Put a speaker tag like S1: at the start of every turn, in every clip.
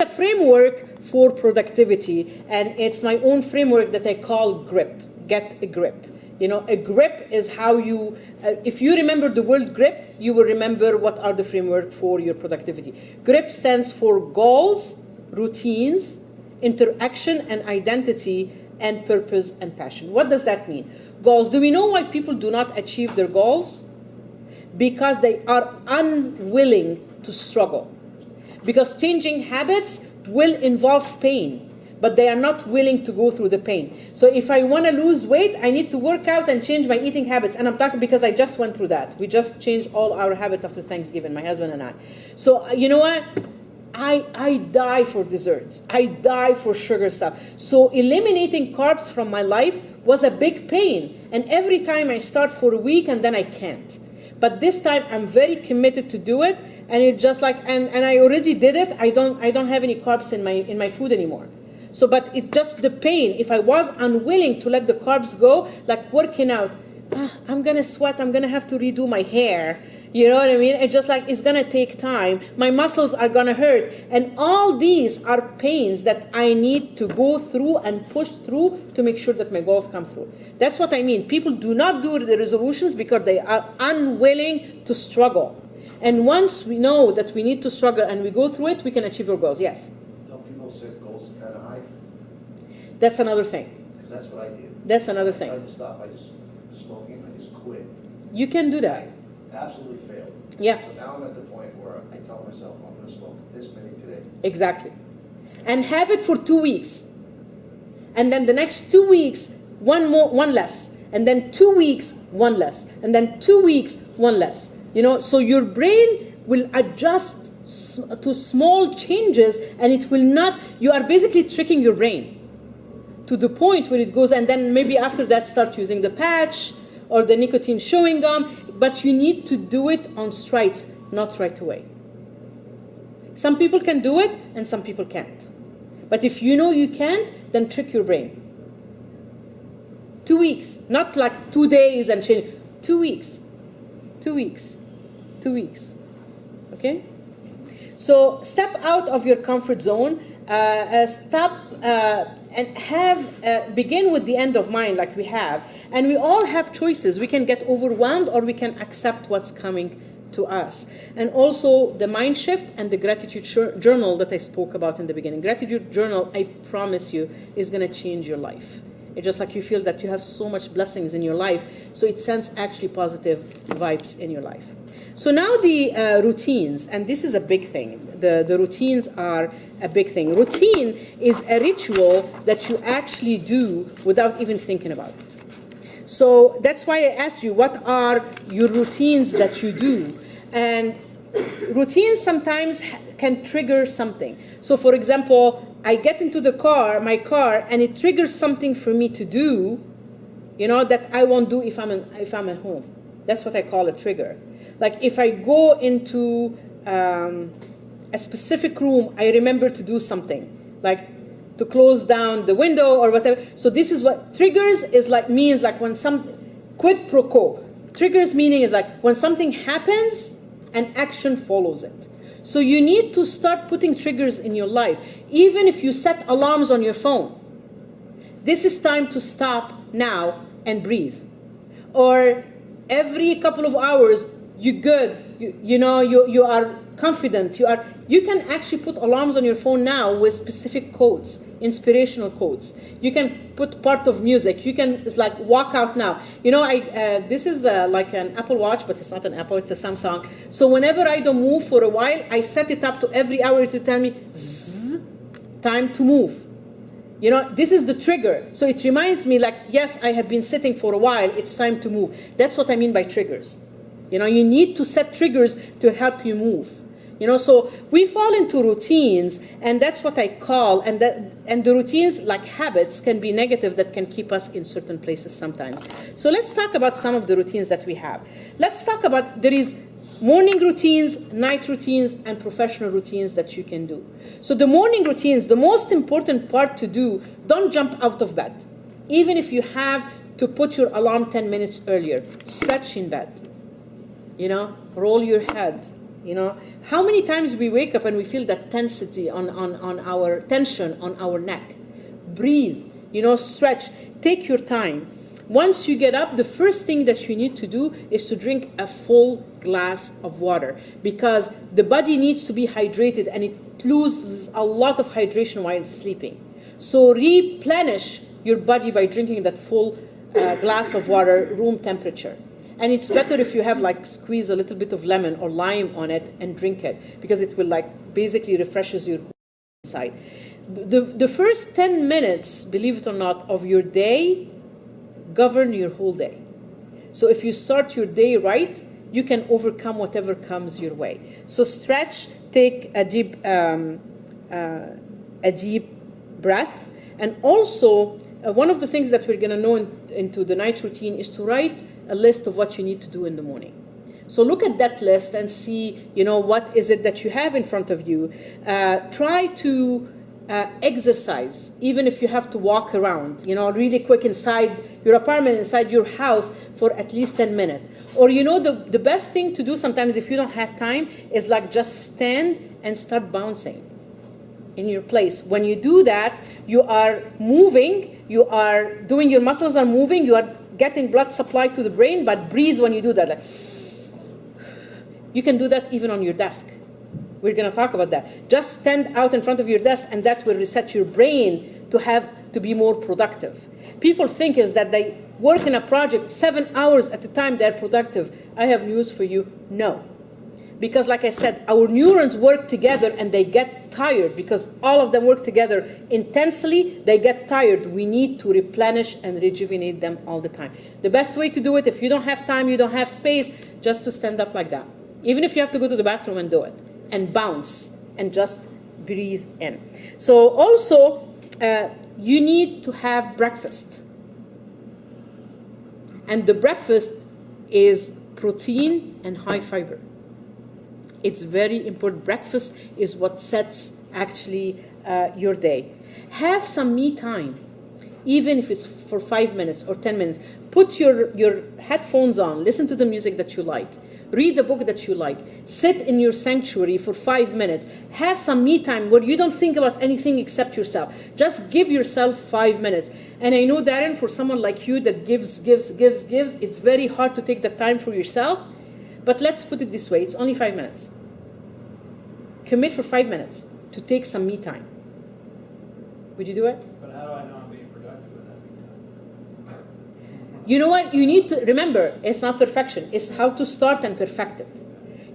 S1: a framework for productivity, and it's my own framework that I call GRIP. Get a grip. You know, a grip is how you, if you remember the word grip, you will remember what are the framework for your productivity. GRIP stands for goals, routines, interaction and identity, and purpose and passion. What does that mean? Goals. Do we know why people do not achieve their goals? Because they are unwilling to struggle. Because changing habits will involve pain, but they are not willing to go through the pain. So if I want to lose weight, I need to work out and change my eating habits. And I'm talking because I just went through that. We just changed all our habits after Thanksgiving, my husband and I. So you know what? I die for desserts. I die for sugar stuff. So eliminating carbs from my life was a big pain. And every time I start for a week and then I can't. But this time I'm very committed to do it. And it's just like, and I already did it. I don't have any carbs in my food anymore. So, but it's just the pain. If I was unwilling to let the carbs go, like working out, I'm going to sweat. I'm going to have to redo my hair. You know what I mean? It's just like, it's going to take time. My muscles are going to hurt. And all these are pains that I need to go through and push through to make sure that my goals come through. That's what I mean. People do not do the resolutions because they are unwilling to struggle. And once we know that we need to struggle and we go through it, we can achieve our goals. Yes?
S2: Don't people set goals kind of high?
S1: That's another thing.
S2: Because that's what I did.
S1: That's another thing.
S2: I tried to stop by just smoking. I just quit.
S1: You can do that.
S2: Absolutely failed.
S1: Yeah.
S2: So now I'm at the point where I tell myself I'm going to smoke this many today.
S1: Exactly. And have it for 2 weeks. And then the next 2 weeks, one less. And then 2 weeks, one less. And then 2 weeks, one less. You know, so your brain will adjust to small changes, and it will not, you are basically tricking your brain to the point where it goes, and then maybe after that start using the patch or the nicotine chewing gum, but you need to do it on strides, not right away. Some people can do it, and some people can't. But if you know you can't, then trick your brain. 2 weeks, not like 2 days and change. 2 weeks. 2 weeks. 2 weeks. Okay? So step out of your comfort zone. And begin with the end of mind like we have. And we all have choices. We can get overwhelmed or we can accept what's coming to us. And also the mind shift and the gratitude journal that I spoke about in the beginning. Gratitude journal, I promise you, is going to change your life. It's just like you feel that you have so much blessings in your life, so it sends actually positive vibes in your life. So now the routines, and this is a big thing. The routines are a big thing. Routine is a ritual that you actually do without even thinking about it. So that's why I asked you, what are your routines that you do? And routines sometimes can trigger something. So for example, I get into my car, and it triggers something for me to do, you know, that I won't do if I'm at home. That's what I call a trigger. Like if I go into a specific room, I remember to do something, like to close down the window or whatever. So this is what triggers means like when quid pro quo. Triggers meaning is like when something happens and action follows it. So you need to start putting triggers in your life. Even if you set alarms on your phone, this is time to stop now and breathe. Or every couple of hours, you're good. You are confident. You can actually put alarms on your phone now with specific codes, inspirational codes. You can put part of music. It's like walk out now. You know, this is like an Apple Watch, but it's not an Apple, it's a Samsung. So whenever I don't move for a while, I set it up to every hour to tell me, zzz, time to move. You know, this is the trigger. So it reminds me like, yes, I have been sitting for a while, it's time to move. That's what I mean by triggers. You know, you need to set triggers to help you move. You know, so we fall into routines, and that's what I call, and the routines, like habits, can be negative that can keep us in certain places sometimes. So let's talk about some of the routines that we have. Let's talk about, there is morning routines, night routines, and professional routines that you can do. So the morning routines, the most important part to do, don't jump out of bed. Even if you have to put your alarm 10 minutes earlier, stretch in bed. You know, roll your head. You know, how many times we wake up and we feel that tensity on our tension on our neck? Breathe, you know, stretch, take your time. Once you get up, the first thing that you need to do is to drink a full glass of water, because the body needs to be hydrated and it loses a lot of hydration while sleeping. So replenish your body by drinking that full glass of water, room temperature. And it's better if you have like squeeze a little bit of lemon or lime on it and drink it, because it will like basically refreshes your inside. The first 10 minutes, believe it or not, of your day govern your whole day. So if you start your day right, you can overcome whatever comes your way. So stretch, take a deep breath, and also one of the things that we're going to know into the night routine is to write a list of what you need to do in the morning. So look at that list and see, you know, what is it that you have in front of you. Try to exercise, even if you have to walk around, you know, really quick inside your apartment, inside your house for at least 10 minutes. Or, you know, the best thing to do sometimes if you don't have time is like just stand and start bouncing in your place. When you do that, you are moving, you are doing, your muscles are moving, you are getting blood supply to the brain, but breathe when you do that. Like, you can do that even on your desk. We're going to talk about that. Just stand out in front of your desk, and that will reset your brain to be more productive. People think is that they work in a project 7 hours at a time, they're productive. I have news for you. No. Because like I said, our neurons work together and they get tired, because all of them work together intensely, they get tired. We need to replenish and rejuvenate them all the time. The best way to do it, if you don't have time, you don't have space, just to stand up like that. Even if you have to go to the bathroom and do it. And bounce and just breathe in. So also, you need to have breakfast. And the breakfast is protein and high fiber. It's very important. Breakfast is what sets actually your day. Have some me time, even if it's for 5 minutes or 10 minutes. Put your headphones on, listen to the music that you like. Read the book that you like. Sit in your sanctuary for 5 minutes. Have some me time where you don't think about anything except yourself. Just give yourself 5 minutes. And I know, Darren, for someone like you that gives, it's very hard to take the time for yourself. But let's put it this way. It's only 5 minutes. Commit for 5 minutes to take some me time. Would you do it?
S3: But how do I know I'm being productive with that me time?
S1: You know what? You need to remember, it's not perfection. It's how to start and perfect it.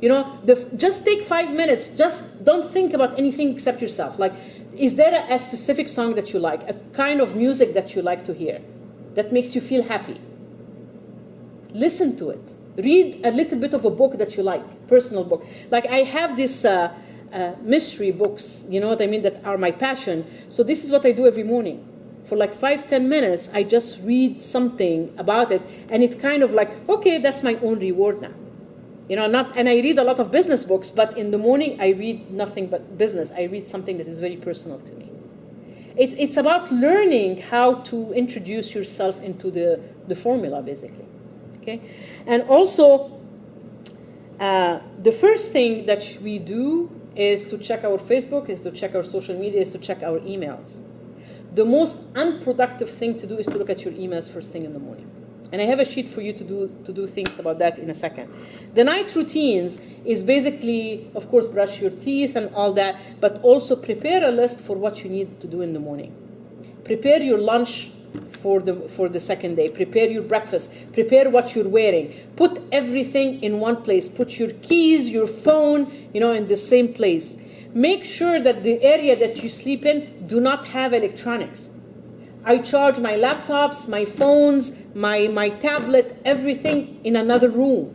S1: You know, just take 5 minutes. Just don't think about anything except yourself. Like, is there a specific song that you like? A kind of music that you like to hear that makes you feel happy? Listen to it. Read a little bit of a book that you like, personal book. Like I have this mystery books, you know what I mean, that are my passion. So this is what I do every morning. For like 5-10 minutes, I just read something about it, and it's kind of like, okay, that's my own reward now. You know, and I read a lot of business books, but in the morning I read nothing but business. I read something that is very personal to me. It's about learning how to introduce yourself into the formula, basically. Okay, and also the first thing that we do is to check our Facebook, is to check our social media, is to check our emails. The most unproductive thing to do is to look at your emails first thing in the morning. And I have a sheet for you to do things about that in a second. The night routines is basically, of course, brush your teeth and all that, but also prepare a list for what you need to do in the morning. Prepare your lunch for the second day. Prepare your breakfast. Prepare what you're wearing. Put everything in one place. Put your keys, your phone, you know, in the same place. Make sure that the area that you sleep in do not have electronics. I charge my laptops, my phones, my tablet, everything in another room.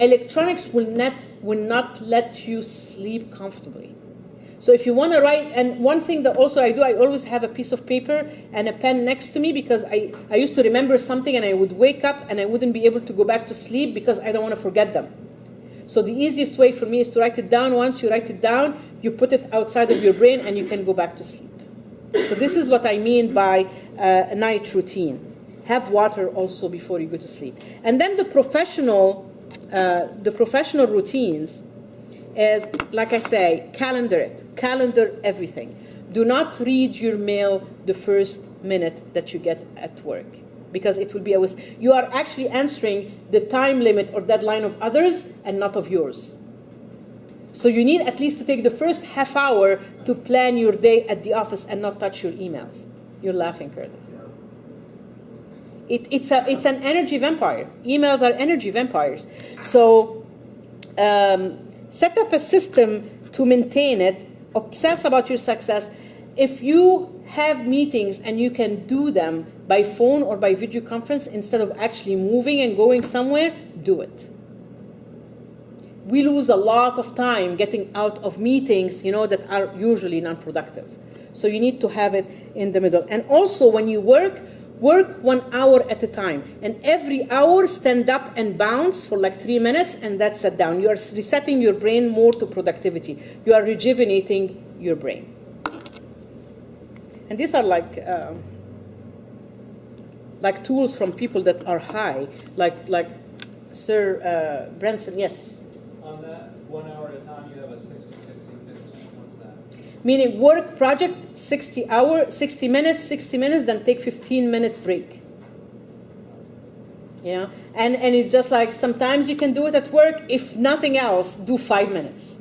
S1: Electronics will not let you sleep comfortably. So if you want to write, and one thing that also I do, I always have a piece of paper and a pen next to me, because I used to remember something and I would wake up and I wouldn't be able to go back to sleep because I don't want to forget them. So the easiest way for me is to write it down. Once you write it down, you put it outside of your brain and you can go back to sleep. So this is what I mean by a night routine. Have water also before you go to sleep. And then the professional routines is, like I say, calendar it. Calendar everything. Do not read your mail the first minute that you get at work, because it will be a waste. You are actually answering the time limit or deadline of others and not of yours. So you need at least to take the first half hour to plan your day at the office and not touch your emails. You're laughing, Curtis. It's an energy vampire. Emails are energy vampires. So set up a system to maintain it. Obsess about your success. If you have meetings and you can do them by phone or by video conference instead of actually moving and going somewhere, do it. We lose a lot of time getting out of meetings, that are usually non-productive. So you need to have it in the middle. And also when you work 1 hour at a time. And every hour stand up and bounce for like 3 minutes and that's sit down. You are resetting your brain more to productivity. You are rejuvenating your brain. And these are like tools from people that are high, like Sir Branson, yes?
S3: On that 1 hour at a time, you have a 60, 60, 15. What's that?
S1: Meaning work project, 60 minutes, then take 15 minutes break. And it's just like sometimes you can do it at work. If nothing else, do 5 minutes.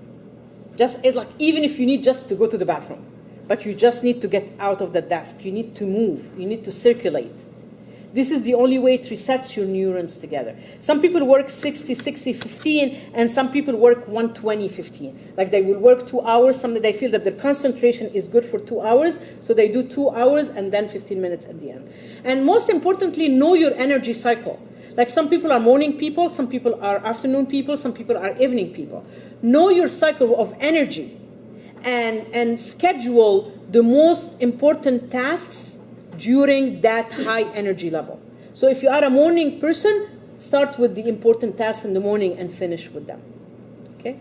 S1: It's like even if you need just to go to the bathroom, but you just need to get out of the desk. You need to move. You need to circulate. This is the only way it resets your neurons together. Some people work 60, 60, 15, and some people work 120, 15. Like they will work 2 hours. Some they feel that their concentration is good for 2 hours, so they do 2 hours and then 15 minutes at the end. And most importantly, know your energy cycle. Like some people are morning people, some people are afternoon people, some people are evening people. Know your cycle of energy and schedule the most important tasks during that high energy level. So if you are a morning person, start with the important tasks in the morning and finish with them. Okay?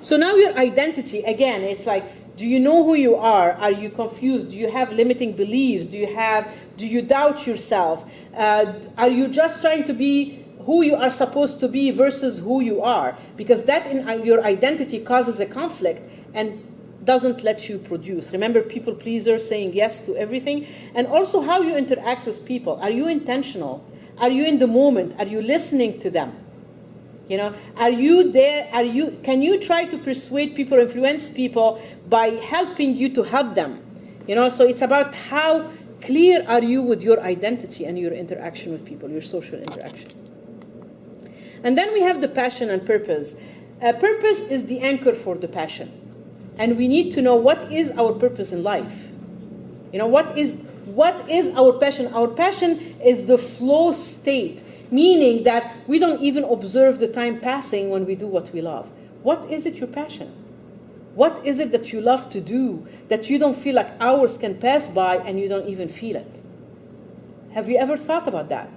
S1: So now your identity, again, it's like, do you know who you are? Are you confused? Do you have limiting beliefs? Do you doubt yourself? Are you just trying to be who you are supposed to be versus who you are? Because that in your identity causes a conflict and doesn't let you produce. Remember, people pleaser, saying yes to everything. And also how you interact with people. Are you intentional? Are you in the moment? Are you listening to them? Are you there? Can you try to persuade people, influence people by helping you to help them? So it's about how clear are you with your identity and your interaction with people, your social interaction. And then we have the passion and purpose. Purpose is the anchor for the passion. And we need to know what is our purpose in life. What is our passion? Our passion is the flow state, meaning that we don't even observe the time passing when we do what we love. What is it your passion? What is it that you love to do that you don't feel like hours can pass by and you don't even feel it? Have you ever thought about that?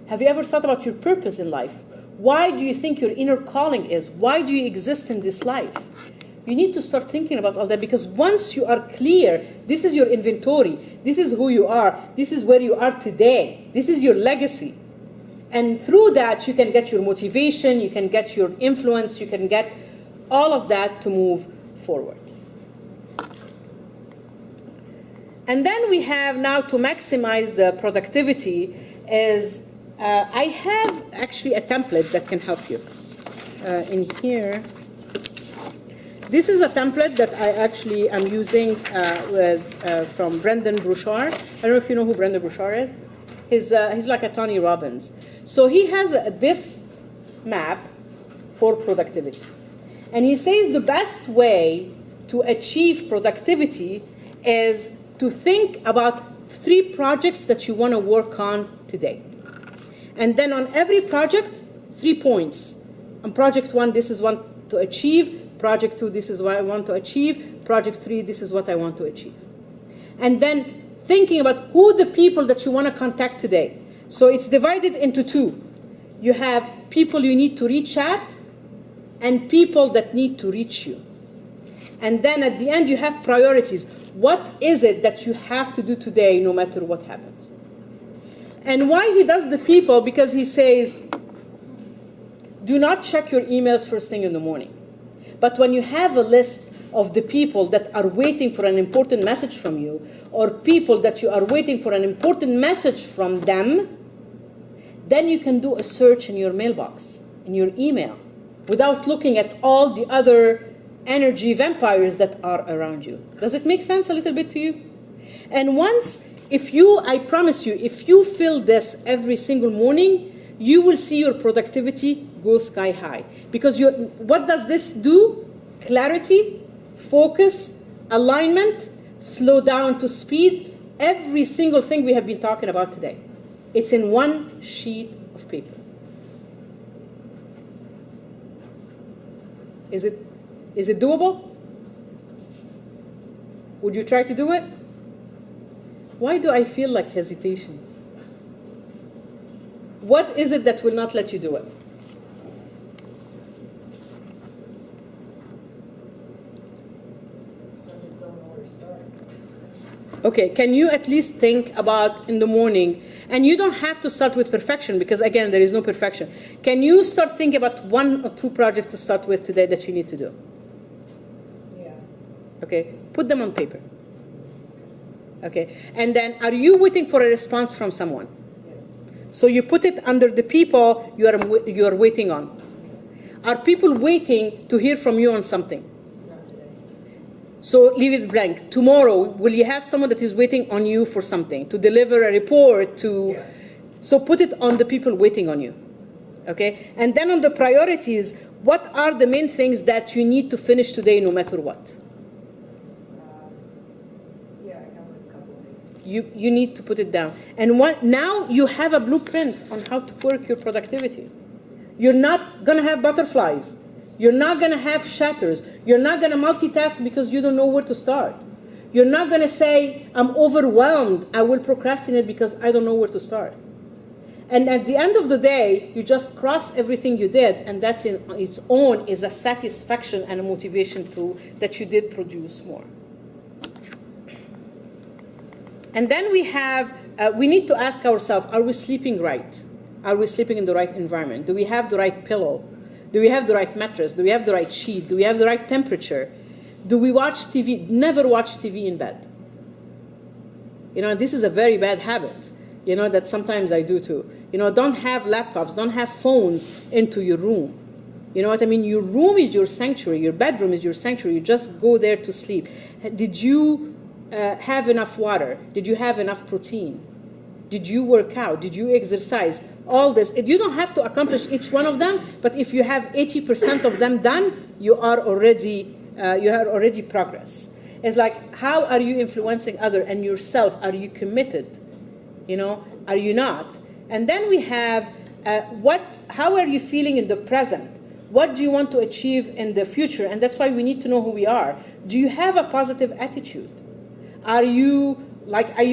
S1: Have you ever thought about your purpose in life? Why do you think your inner calling is? Why do you exist in this life? You need to start thinking about all that, because once you are clear, this is your inventory, this is who you are, this is where you are today, this is your legacy. And through that, you can get your motivation, you can get your influence, you can get all of that to move forward. And then we have now to maximize the productivity is, I have actually a template that can help you. In here, this is a template that I actually am using from Brendan Bouchard. I don't know if you know who Brendan Bouchard is. He's like a Tony Robbins. So he has this map for productivity. And he says the best way to achieve productivity is to think about 3 projects that you want to work on today. And then on every project, 3 points. On project 1, this is what to achieve. Project 2, this is what I want to achieve. Project 3, this is what I want to achieve. And then thinking about who the people that you want to contact today. So it's divided into 2. You have people you need to reach at and people that need to reach you. And then at the end, you have priorities. What is it that you have to do today no matter what happens? And why he does the people? Because he says, do not check your emails first thing in the morning. But when you have a list of the people that are waiting for an important message from you, or people that you are waiting for an important message from them, then you can do a search in your mailbox, in your email, without looking at all the other energy vampires that are around you. Does it make sense a little bit to you? And once, I promise you, if you feel this every single morning, you will see your productivity go sky high. Because what does this do? Clarity, focus, alignment, slow down to speed, every single thing we have been talking about today. It's in one sheet of paper. Is it doable? Would you try to do it? Why do I feel like hesitation? What is it that will not let you do it?
S4: I just don't know where to start.
S1: Okay, can you at least think about in the morning, and you don't have to start with perfection because again, there is no perfection. Can you start thinking about 1 or 2 projects to start with today that you need to do?
S4: Yeah.
S1: Okay, put them on paper. Okay, and then are you waiting for a response from someone?
S4: Yes.
S1: So you put it under the people you are waiting on. Are people waiting to hear from you on something?
S4: Not today.
S1: So leave it blank. Tomorrow, will you have someone that is waiting on you for something, to deliver a report, to...
S4: Yeah.
S1: So put it on the people waiting on you. Okay? And then on the priorities, what are the main things that you need to finish today no matter what?
S4: Yeah, I come with a couple of things.
S1: You need to put it down. And now you have a blueprint on how to work your productivity. You're not going to have butterflies. You're not going to have shatters. You're not going to multitask because you don't know where to start. You're not going to say, I'm overwhelmed. I will procrastinate because I don't know where to start. And at the end of the day, you just cross everything you did, and that's in its own is a satisfaction and a motivation that you did produce more. And then we need to ask ourselves, are we sleeping right? Are we sleeping in the right environment? Do we have the right pillow? Do we have the right mattress? Do we have the right sheet? Do we have the right temperature? Do we watch TV? Never watch TV in bed. This is a very bad habit, that sometimes I do too. Don't have laptops, don't have phones into your room. You know what I mean? Your room is your sanctuary. Your bedroom is your sanctuary. You just go there to sleep. Did you have enough water? Did you have enough protein? Did you work out? Did you exercise? All this. You don't have to accomplish each one of them, but if you have 80% of them done, you are already progress. It's like, how are you influencing others and yourself? Are you committed? Are you not? And then we have how are you feeling in the present? What do you want to achieve in the future? And that's why we need to know who we are. Do you have a positive attitude? Are you, like I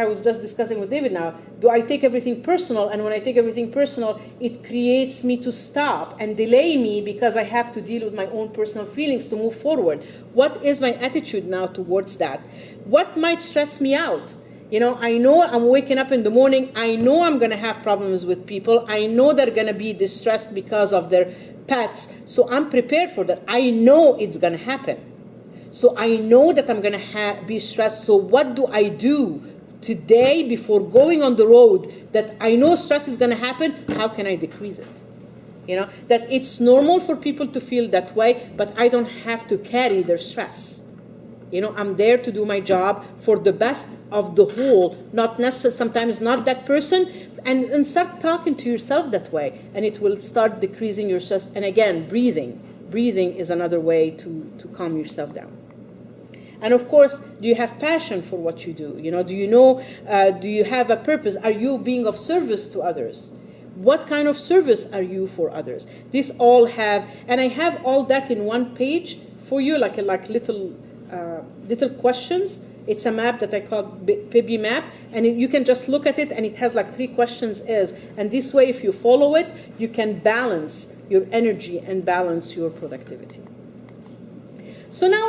S1: was just discussing with David now, do I take everything personal? And when I take everything personal, it creates me to stop and delay me because I have to deal with my own personal feelings to move forward. What is my attitude now towards that? What might stress me out? I know I'm waking up in the morning. I know I'm going to have problems with people. I know they're going to be distressed because of their pets. So I'm prepared for that. I know it's going to happen. So I know that I'm going to be stressed. So what do I do today before going on the road that I know stress is going to happen? How can I decrease it? That it's normal for people to feel that way, but I don't have to carry their stress. I'm there to do my job for the best of the whole, not necessarily, sometimes not that person, and start talking to yourself that way, and it will start decreasing your stress. And again, breathing is another way to calm yourself down. And of course, do you have passion for what you do? Do you have a purpose? Are you being of service to others? What kind of service are you for others? These all have, and I have all that in one page for you, like little questions. It's a map that I call PIBI map, and you can just look at it, and it has 3 questions and this way, if you follow it, you can balance your energy and balance your productivity. So now